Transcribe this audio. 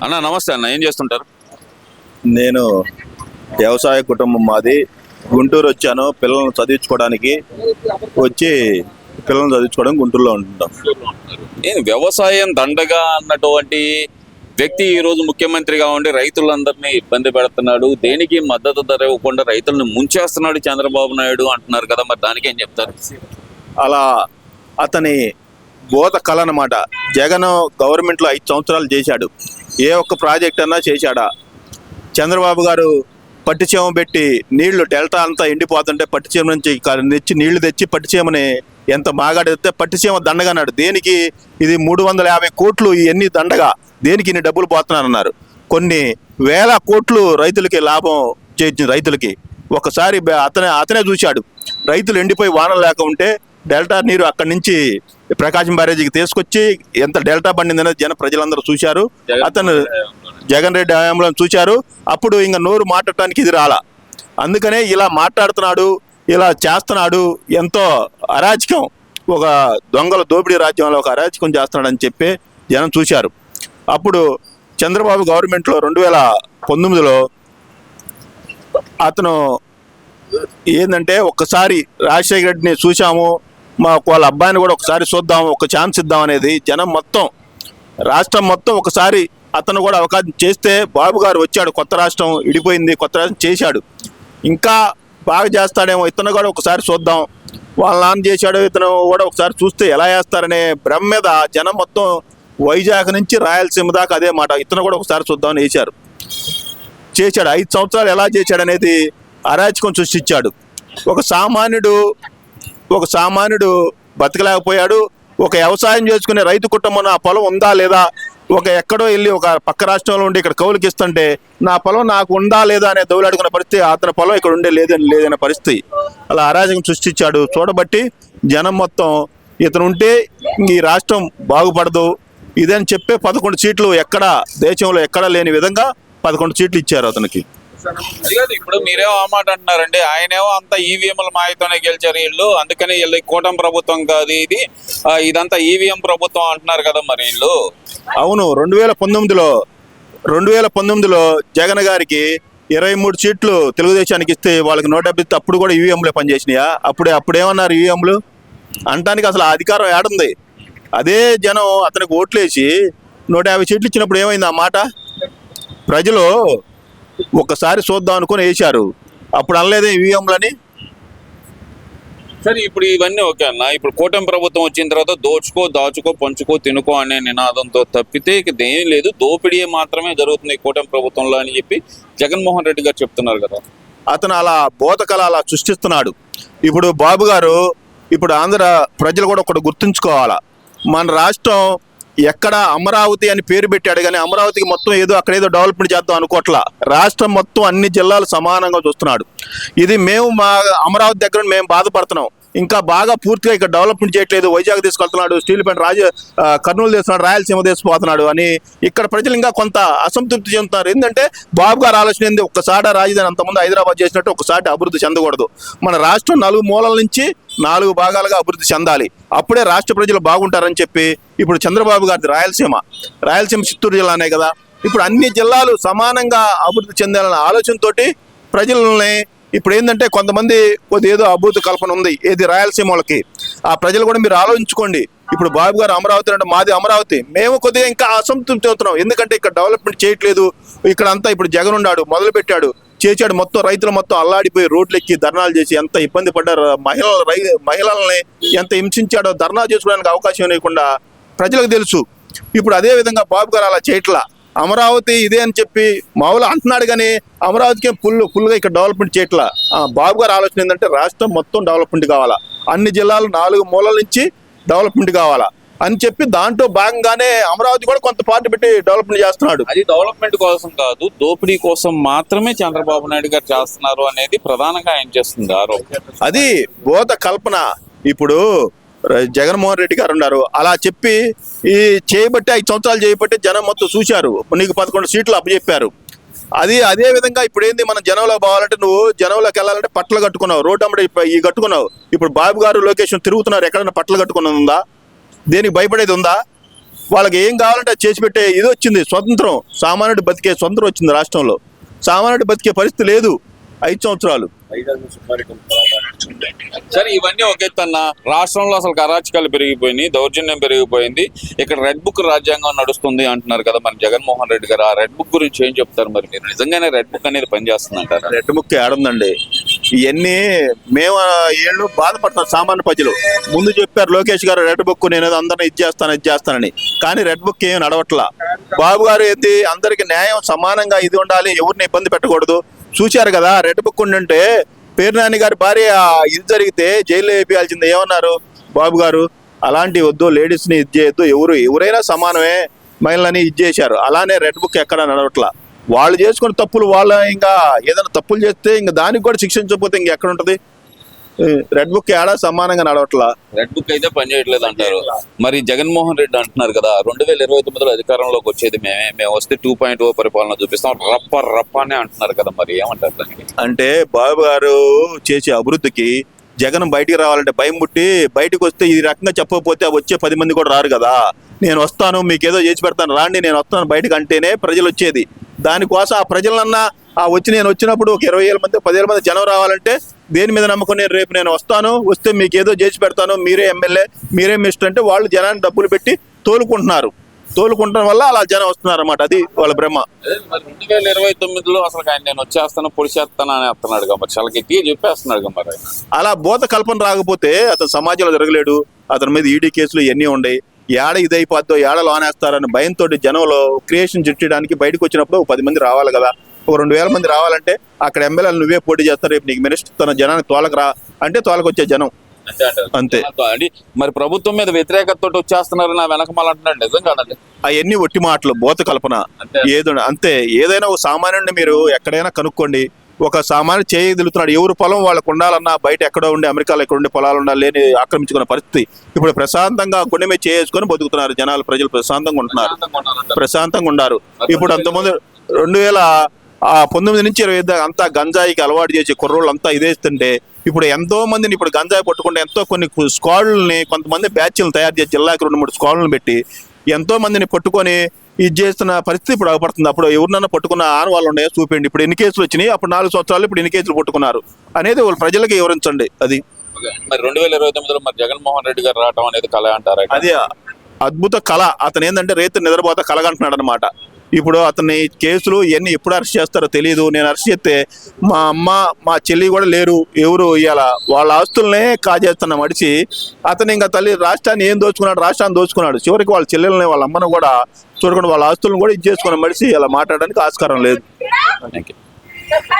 అన్న నమస్తే అన్న, ఏం చేస్తుంటారు? నేను వ్యవసాయ కుటుంబం మాది. గుంటూరు వచ్చాను పిల్లల్ని చదివించుకోవడానికి. పిల్లల్ని చదివించుకోవడానికి గుంటూరులో ఉంటున్నాం. వ్యవసాయం దండగా అన్నటువంటి వ్యక్తి ఈ రోజు ముఖ్యమంత్రిగా ఉండి రైతులందరినీ ఇబ్బంది పెడుతున్నాడు, దేనికి మద్దతు ధర ఇవ్వకుండా రైతులను ముంచేస్తున్నాడు చంద్రబాబు నాయుడు అంటున్నారు కదా, మరి దానికి ఏం చెప్తారు? అలా అతని బోధ కళ అన్నమాట. జగన్ గవర్నమెంట్లో 5 సంవత్సరాలు చేశాడు. ఏ ఒక్క ప్రాజెక్ట్ అన్నా చేశాడా? చంద్రబాబు గారు పట్టిసీమ పెట్టి నీళ్లు డెల్టా అంతా ఎండిపోతుంటే పట్టిసీమ నుంచి నీళ్లు తెచ్చి పట్టిసీమని ఎంత మాగాడితే పట్టిసీమ దండగన్నాడు. దేనికి? ఇది 350 కోట్లు ఇవన్నీ దండగా, దేనికి ఇన్ని డబ్బులు పోతున్నారన్నారు. కొన్ని వేల కోట్లు రైతులకి లాభం చేయించింది. రైతులకి ఒకసారి అతనే చూశాడు. రైతులు ఎండిపోయి వానలు లేక ఉంటే డెల్టా నీరు అక్కడి నుంచి ప్రకాశం బ్యారేజీకి తీసుకొచ్చి ఎంత డెల్టా పండిందనేది ప్రజలందరూ చూశారు. అతను జగన్ రెడ్డి హయాంలో చూశారు. అప్పుడు ఇంకా నోరు మాట్లాడటానికి ఇది రాలా. అందుకనే ఇలా మాట్లాడుతున్నాడు, ఇలా చేస్తున్నాడు. ఎంతో అరాచకం, ఒక దొంగల దోపిడీ రాజ్యంలో ఒక అరాచకం చేస్తున్నాడని చెప్పి జనం చూశారు. అప్పుడు చంద్రబాబు గవర్నమెంట్లో 2019లో అతను ఏంటంటే ఒక్కసారి రాజశేఖర రెడ్డిని చూసాము, వాళ్ళ అబ్బాయిని కూడా ఒకసారి చూద్దాం, ఒక ఛాన్స్ ఇద్దాం అనేది జనం మొత్తం, రాష్ట్రం మొత్తం ఒకసారి అతను కూడా అవకాశం చేస్తే బాబు గారు వచ్చాడు. కొత్త రాష్ట్రం ఇడిపోయింది, కొత్త రాష్ట్రం చేశాడు. ఇంకా బాగా చేస్తాడేమో, ఇతను కూడా ఒకసారి చూద్దాం, వాళ్ళ నాన్న చేశాడు, ఇతను కూడా ఒకసారి చూస్తే ఎలా చేస్తారనే భ్రమ మీద జనం మొత్తం వైజాగ్ నుంచి రాయలసీమ దాకా అదే మాట, ఇతను కూడా ఒకసారి చూద్దామని చేశాడు. 5 సంవత్సరాలు ఎలా చేశాడనేది అరాచకం సృష్టించాడు. ఒక సామాన్యుడు బతకలేకపోయాడు. ఒక వ్యవసాయం చేసుకునే రైతు కుటుంబం నా పొలం ఉందా లేదా, ఎక్కడో వెళ్ళి ఒక పక్క రాష్ట్రంలో ఉండి ఇక్కడ కౌలుకి ఇస్తుంటే నా పొలం నాకు ఉందా లేదా అనే దౌలాడుకునే పరిస్థితి, అతని పొలం ఇక్కడ ఉండే లేదనే పరిస్థితి, అలా అరాజకం సృష్టించాడు. చూడబట్టి జనం మొత్తం ఇతను ఉంటే ఈ రాష్ట్రం బాగుపడదు ఇదని చెప్పే 11 సీట్లు దేశంలో ఎక్కడా లేని విధంగా 11 సీట్లు ఇచ్చారు అతనికి. ఇప్పుడు మీరేమో ఆ మాట అంటున్నారండి, ఆయనేమో అంతా ఈవీఎంల మాయతోనే గెలిచారు వీళ్ళు, అందుకని వీళ్ళు కూటమి ప్రభుత్వం కాదు ఇదంతా ఈవీఎం ప్రభుత్వం అంటున్నారు కదా మరి వీళ్ళు. అవును, 2019లో జగన్ గారికి 23 సీట్లు తెలుగుదేశానికి ఇస్తే వాళ్ళకి 170, అప్పుడు కూడా ఈవీఎంలే పనిచేసినాయా? అప్పుడేమన్నారు ఈవీఎంలు అంటానికి? అసలు అధికారం ఏడుంది? అదే జనం అతనికి ఓట్లేసి 150 సీట్లు ఇచ్చినప్పుడు ఏమైంది ఆ మాట? ప్రజలు ఒక్కసారి చూద్దాం అనుకుని వేశారు. అప్పుడు అనలేదే ఈవీఎంలని. సరే, ఇప్పుడు ఇవన్నీ ఓకే అన్న. ఇప్పుడు కూటమి ప్రభుత్వం వచ్చిన తర్వాత దోచుకో, దాచుకో, పంచుకో, తినుకో అనే నినాదంతో తప్పితే ఇక దేని లేదు, దోపిడీ మాత్రమే జరుగుతుంది కూటమి ప్రభుత్వంలో అని చెప్పి జగన్మోహన్ రెడ్డి గారు చెప్తున్నారు కదా. అతను అలా బోధకళ అలా సృష్టిస్తున్నాడు. ఇప్పుడు బాబు గారు, ఇప్పుడు ఆంధ్ర ప్రజలు కూడా ఒకటి గుర్తుంచుకోవాలా, మన రాష్ట్రం ఎక్కడ అమరావతి అని పేరు పెట్టాడు కానీ అమరావతికి మొత్తం అక్కడేదో డెవలప్మెంట్ చేద్దాం అనుకోవట్లా. రాష్ట్రం మొత్తం అన్ని జిల్లాలు సమానంగా చూస్తున్నాడు. ఇది మా అమరావతి దగ్గర మేము బాధపడుతున్నాం. ఇంకా బాగా పూర్తిగా ఇక్కడ డెవలప్మెంట్ చేయట్లేదు. వైజాగ్ తీసుకెళ్తున్నాడు, స్టీల్ ప్లాంట్ కర్నూలు తీసుకున్నాడు, రాయలసీమ తీసుకుపోతున్నాడు అని ఇక్కడ ప్రజలు ఇంకా కొంత అసంతృప్తి చెందుతున్నారు. ఏంటంటే బాబు గారు ఆలోచన ఏంది, ఒక్కసారి రాజధాని అంతకుముందు హైదరాబాద్ చేసినట్టు ఒకసారి అభివృద్ధి చెందకూడదు. మన రాష్ట్రం 4 మూలల నుంచి 4 భాగాలుగా అభివృద్ధి చెందాలి. అప్పుడే రాష్ట్ర ప్రజలు బాగుంటారని చెప్పి ఇప్పుడు చంద్రబాబు గారి రాయలసీమ చిత్తూరు జిల్లానే కదా, ఇప్పుడు అన్ని జిల్లాలు సమానంగా అభివృద్ధి చెందాలన్న ఆలోచనతోటి ప్రజలని ఇప్పుడు ఏంటంటే కొంతమంది ఏదో అభూత కల్పన ఉంది ఏది రాయలసీమ వాళ్ళకి. ఆ ప్రజలు కూడా మీరు ఆలోచించుకోండి. ఇప్పుడు బాబు గారు అమరావతి అంటే మాది అమరావతి, మేము కొద్దిగా ఇంకా అసంతృప్తి అవుతున్నాం. ఎందుకంటే ఇక్కడ డెవలప్మెంట్ చేయట్లేదు. ఇక్కడ అంతా ఇప్పుడు జగన్ ఉన్నాడు, మొదలు పెట్టాడు, చేశాడు. మొత్తం రైతులు మొత్తం అల్లాడిపోయి రోడ్లు ఎక్కి ధర్నాలు చేసి ఎంత ఇబ్బంది పడ్డారు. మహిళల్ని ఎంత హింసించాడో, ధర్నా చేసుకోవడానికి అవకాశం లేకుండా ప్రజలకు తెలుసు. ఇప్పుడు అదే విధంగా బాబు గారు అలా చేయట్లా. అమరావతి ఇదే అని చెప్పి మామూలు అంటున్నాడు కానీ అమరావతికి ఫుల్గా ఇక్కడ డెవలప్మెంట్ చేయట్లా. బాబు గారు ఆలోచన ఏంటంటే రాష్ట్రం మొత్తం డెవలప్మెంట్ కావాలా, అన్ని జిల్లాలు 4 మూలల నుంచి డెవలప్మెంట్ కావాలా అని చెప్పి దాంట్లో భాగంగానే అమరావతి కూడా కొంత పార్టీ పెట్టి డెవలప్మెంట్ చేస్తున్నాడు. అది డెవలప్మెంట్ కోసం కాదు, దోపిడీ కోసం మాత్రమే చంద్రబాబు నాయుడు గారు చేస్తున్నారు అనేది ప్రధానంగా ఆయన చేస్తుంది ఆరోపణ. అది బోధ కల్పన. ఇప్పుడు జగన్మోహన్ రెడ్డి గారు ఉన్నారు, అలా చెప్పి ఈ చేయబట్టి 5 సంవత్సరాలు చేయబట్టి జనం మొత్తం చూశారు. నీకు 11 సీట్లు అప్పచెప్పారు. అదే విధంగా ఇప్పుడు ఏంది, మనం జనంలో పోవాలంటే నువ్వు జనంలోకి వెళ్ళాలంటే పట్టలు కట్టుకున్నావు, రోడ్డు అమ్మడి కట్టుకున్నావు. ఇప్పుడు బాబు గారు లొకేషన్ తిరుగుతున్నారు, ఎక్కడైనా పట్టలు కట్టుకున్నది ఉందా? దేనికి భయపడేది ఉందా? వాళ్ళకి ఏం కావాలంటే అది చేసి పెట్టే ఇది వచ్చింది, స్వతంత్రం. సామాన్యుడు బతికే స్వతంత్రం వచ్చింది రాష్ట్రంలో. సామాన్యుడు బతికే పరిస్థితి లేదు 5 సంవత్సరాలు. సరే, ఇవన్నీ ఒక ఎత్తన్నా, రాష్ట్రంలో అసలు అరాచకాలు పెరిగిపోయినాయి, దౌర్జన్యం పెరిగిపోయింది, ఇక్కడ రెడ్ బుక్ రాజ్యాంగం నడుస్తుంది అంటున్నారు కదా మరి జగన్మోహన్ రెడ్డి గారు. ఆ రెడ్ బుక్ గురించి ఏం చెప్తారు మరి మీరు? నిజంగానే రెడ్ బుక్ అనేది పనిచేస్తుంది అంటారా? రెడ్ బుక్ ఏడుందండి? ఇవన్నీ మేము ఏళ్ళు బాధపడుతున్నారు సామాన్య ప్రజలు. ముందు చెప్పారు లోకేష్ గారు రెడ్ బుక్ నేను అందరిని ఇది చేస్తానని, కానీ రెడ్ బుక్ ఏం నడవట్లా. బాబు గారు ఏంటి, అందరికి న్యాయం సమానంగా ఇది ఉండాలి, ఎవరిని ఇబ్బంది పెట్టకూడదు. చూశారు కదా, రెడ్ బుక్ ఉండుంటే పేర్నాని గారి భార్య ఇది జరిగితే జైల్లో వేయాల్సిందే. ఏమన్నారు బాబు గారు? అలాంటి వద్దు, లేడీస్ని ఇది చేయొద్దు, ఎవరైనా సమానమే, మహిళలని ఇది చేశారు. అలానే రెడ్ బుక్ ఎక్కడ నడవట్లా. వాళ్ళు చేసుకున్న తప్పులు, వాళ్ళ ఇంకా ఏదైనా తప్పులు చేస్తే ఇంకా దానికి కూడా శిక్షించకపోతే ఇంకెక్కడ ఉంటుంది? రెడ్ బుక్ ఏడా సమానంగా నడవట్లా. రెడ్ బుక్ అయితే పనిచేయట్లేదు అంటారు. మరి జగన్మోహన్ రెడ్డి అంటున్నారు కదా 2029లో అధికారంలోకి వచ్చేది మేము వస్తే 2.0 పరిపాలన చూపిస్తాం, రప్ప అని అంటున్నారు కదా, మరి ఏమంటారు దానికి? అంటే బాబు గారు చేసే అభివృద్ధికి జగన్ బయటికి రావాలంటే భయం పుట్టి, బయటకు వస్తే ఈ రకంగా చెప్పకపోతే వచ్చే 10 మంది కూడా రారు కదా. నేను వస్తాను, మీకు ఏదో చేసి పెడతాను, రాండి, నేను వస్తాను బయటకు అంటేనే ప్రజలు వచ్చేది. దానికోసం ఆ ప్రజలన్నా నేను వచ్చినప్పుడు ఒక 20,000 మంది 10,000 మంది జనం రావాలంటే దేని మీద నమ్మకం? రేపు నేను వస్తాను, వస్తే మీకు ఏదో చేసి పెడతాను, మీరే ఎమ్మెల్యే, మీరే మినిస్టర్ అంటే వాళ్ళు జనాన్ని డబ్బులు పెట్టి తోలుకుంటడం వల్ల అలా జనం వస్తున్నారు అన్నమాట. అది వాళ్ళ బ్రహ్మ. 2029లో అసలు ఆయన నేను వచ్చేస్తాను, పొడిచేస్తాను అని వస్తున్నాడు కాబట్టి చాలా గట్టిగా చెప్పేస్తున్నాడు మరి. అలా బోధ కల్పన రాకపోతే అతను సమాజంలో జరగలేడు. అతని మీద ఈడీ కేసులు ఇవన్నీ ఉన్నాయి. ఏడ ఇదైపోద్దో, ఏడ లోనేస్తారని భయంతో జనంలో క్రియేషన్ చుట్టడానికి బయటకు వచ్చినప్పుడు 10 మంది రావాలి కదా. ఒక 2,000 మంది రావాలంటే అక్కడ ఎమ్మెల్యేలు నువ్వే పోటీ చేస్తారు, రేపు నీకు మినిస్టర్ తన జనానికి తోలకరా అంటే తోలకొచ్చే జనం అంతే. మరి ప్రభుత్వం మీద వ్యతిరేకతతో వచ్చేస్తున్నారు నా వెనకమాల అంటున్నాడు, నిజం కాదండి? అవన్నీ ఒట్టి మాటలు, బోత కల్పన. ఏదో అంతే. ఏదైనా ఒక సామాన్యుడిని మీరు ఎక్కడైనా కనుక్కోండి, ఒక సామాన్య చేయగలుగుతున్నాడు. ఎవరు పొలం వాళ్ళకు ఉండాలన్నా బయట ఎక్కడో ఉండి, అమెరికాలో ఎక్కడ ఉండి పొలాలు ఉండాలి లేని ఆక్రమించుకున్న పరిస్థితి. ఇప్పుడు ప్రశాంతంగా గుండె మీద చేసుకొని బతుకుతున్నారు జనాలు, ప్రజలు ప్రశాంతంగా ఉంటున్నారు, ప్రశాంతంగా ఉన్నారు. ఇప్పుడు అంతకుముందు 2019 నుంచి 20 దాకా అంతా గంజాయికి అలవాటు చేసే కుర్రోళ్ళు అంతా ఇదేస్తుంటే, ఇప్పుడు ఎంతో మందిని ఇప్పుడు గంజాయి పట్టుకుంటే కొన్ని స్క్వాడ్లని, కొంతమంది బ్యాచ్లను తయారు చేసి జిల్లాకి 2-3 స్క్వాడ్లను పెట్టి ఎంతో మందిని పట్టుకొని ఇది చేస్తున్న పరిస్థితి ఇప్పుడు అవపడుతుంది. అప్పుడు ఎవరినన్నా పట్టుకున్న ఆనవాళ్ళు ఉన్నాయో చూపించండి. ఇప్పుడు ఎన్ని కేసులు వచ్చినాయి, అప్పుడు 4 సంవత్సరాలు, ఇప్పుడు ఎన్ని కేసులు పట్టుకున్నారు అనేది వాళ్ళు ప్రజలకి వివరించండి. అది మరి 2029లో మరి జగన్మోహన్ రెడ్డి గారు రావడం అనేది కళ అంటారా? అది అద్భుత కళ. అతను ఏంటంటే రేపు నిద్రపోతా కలగంటున్నాడు అనమాట. ఇప్పుడు అతన్ని కేసులు ఇవన్నీ ఎప్పుడు అరెస్ట్ చేస్తారో తెలియదు. నేను అరెస్ట్ చేస్తే మా అమ్మ మా చెల్లి కూడా లేరు, ఎవరు ఇవాళ వాళ్ళ ఆస్తులనే కాజేస్తున్న మడిచి అతను ఇంకా రాష్ట్రాన్ని ఏం దోచుకున్నాడు, రాష్ట్రాన్ని దోచుకున్నాడు. చివరికి వాళ్ళ చెల్లెల్ని వాళ్ళ అమ్మను కూడా చూడకుండా వాళ్ళ ఆస్తులను కూడా ఇది చేసుకున్న మడిచి ఇలా మాట్లాడడానికి ఆస్కారం లేదు.